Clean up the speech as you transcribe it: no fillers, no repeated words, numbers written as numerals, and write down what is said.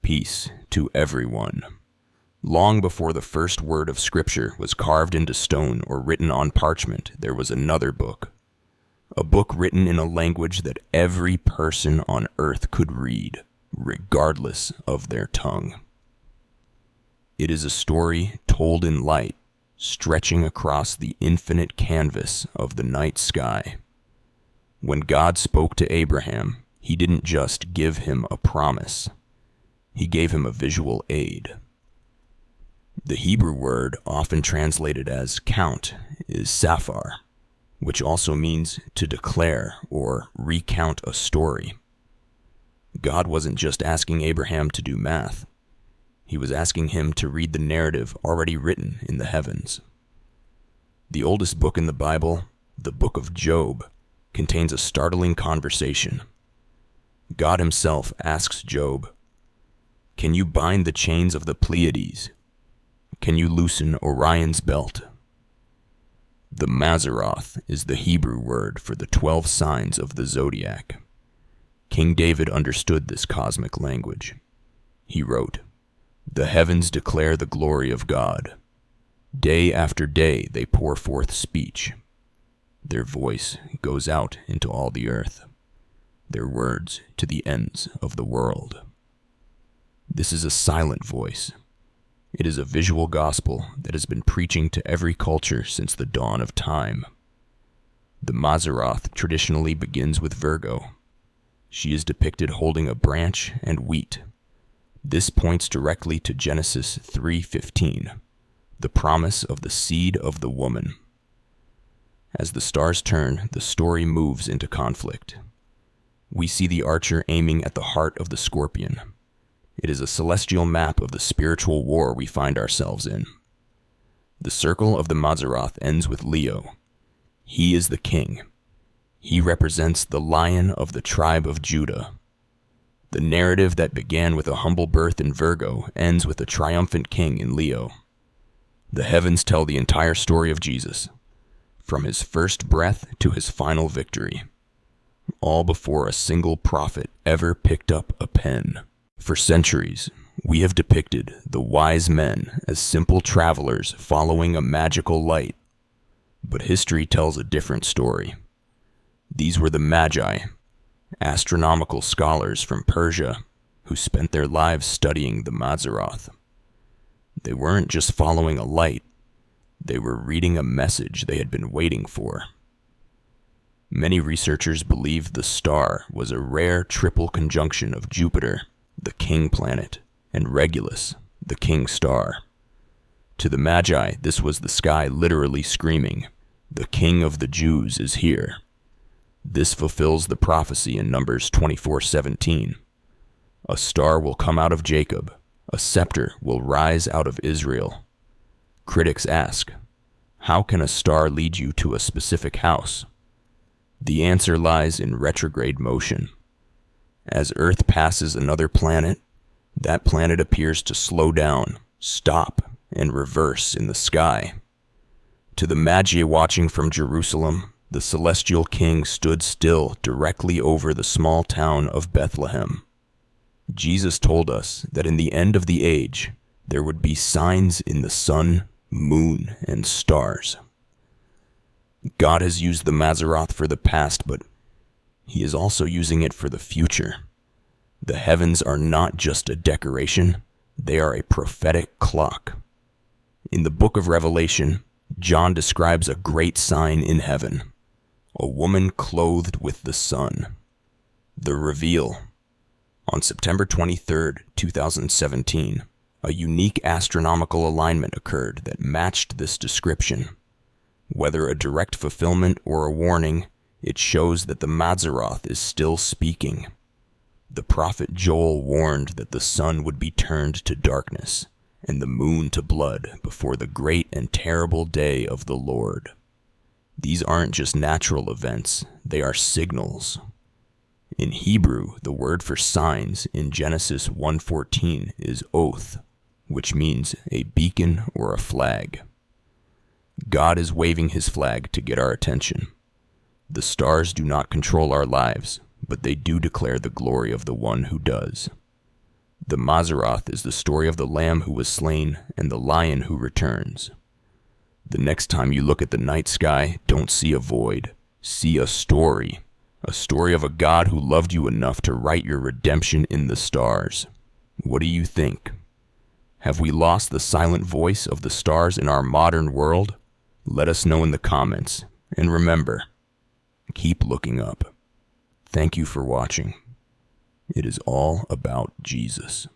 Peace to everyone. Long before the first word of Scripture was carved into stone or written on parchment, there was another book. A book written in a language that every person on earth could read, regardless of their tongue. It is a story told in light, stretching across the infinite canvas of the night sky. When God spoke to Abraham, he didn't just give him a promise. He gave him a visual aid. The Hebrew word, often translated as count, is safar, which also means to declare or recount a story. God wasn't just asking Abraham to do math. He was asking him to read the narrative already written in the heavens. The oldest book in the Bible, the book of Job, contains a startling conversation. God himself asks Job, "Can you bind the chains of the Pleiades? Can you loosen Orion's belt?" The Mazzaroth is the Hebrew word for the 12 signs of the zodiac. King David understood this cosmic language. He wrote, "The heavens declare the glory of God. Day after day they pour forth speech. Their voice goes out into all the earth, their words to the ends of the world." This is a silent voice. It is a visual gospel that has been preaching to every culture since the dawn of time. The Mazzaroth traditionally begins with Virgo. She is depicted holding a branch and wheat. This points directly to Genesis 3:15, the promise of the seed of the woman. As the stars turn, the story moves into conflict. We see the archer aiming at the heart of the scorpion. It is a celestial map of the spiritual war we find ourselves in. The circle of the Mazzaroth ends with Leo. He is the king. He represents the lion of the tribe of Judah. The narrative that began with a humble birth in Virgo ends with a triumphant king in Leo. The heavens tell the entire story of Jesus, from his first breath to his final victory, all before a single prophet ever picked up a pen. For centuries, we have depicted the wise men as simple travelers following a magical light, but history tells a different story. These were the Magi, astronomical scholars from Persia who spent their lives studying the Mazzaroth. They weren't just following a light, they were reading a message they had been waiting for. Many researchers believe the star was a rare triple conjunction of Jupiter, the king planet, and Regulus, the king star. To the Magi, this was the sky literally screaming, "The King of the Jews is here." This fulfills the prophecy in Numbers 24:17. A star will come out of Jacob, a scepter will rise out of Israel. Critics ask, how can a star lead you to a specific house? The answer lies in retrograde motion. As Earth passes another planet, that planet appears to slow down, stop, and reverse in the sky. To the Magi watching from Jerusalem, the celestial king stood still directly over the small town of Bethlehem. Jesus told us that in the end of the age, there would be signs in the sun, moon, and stars. God has used the Mazzaroth for the past, but he is also using it for the future. The heavens are not just a decoration, they are a prophetic clock. In the book of Revelation, John describes a great sign in heaven, a woman clothed with the sun. The reveal. On September 23, 2017, a unique astronomical alignment occurred that matched this description. Whether a direct fulfillment or a warning, it shows that the Mazzaroth is still speaking. The prophet Joel warned that the sun would be turned to darkness and the moon to blood before the great and terrible day of the Lord. These aren't just natural events, they are signals. In Hebrew, the word for signs in Genesis 1:14 is oath, which means a beacon or a flag. God is waving his flag to get our attention. The stars do not control our lives, but they do declare the glory of the one who does. The Mazzaroth is the story of the lamb who was slain and the lion who returns. The next time you look at the night sky, don't see a void. See a story of a God who loved you enough to write your redemption in the stars. What do you think? Have we lost the silent voice of the stars in our modern world? Let us know in the comments. And remember, keep looking up. Thank you for watching. It is all about Jesus.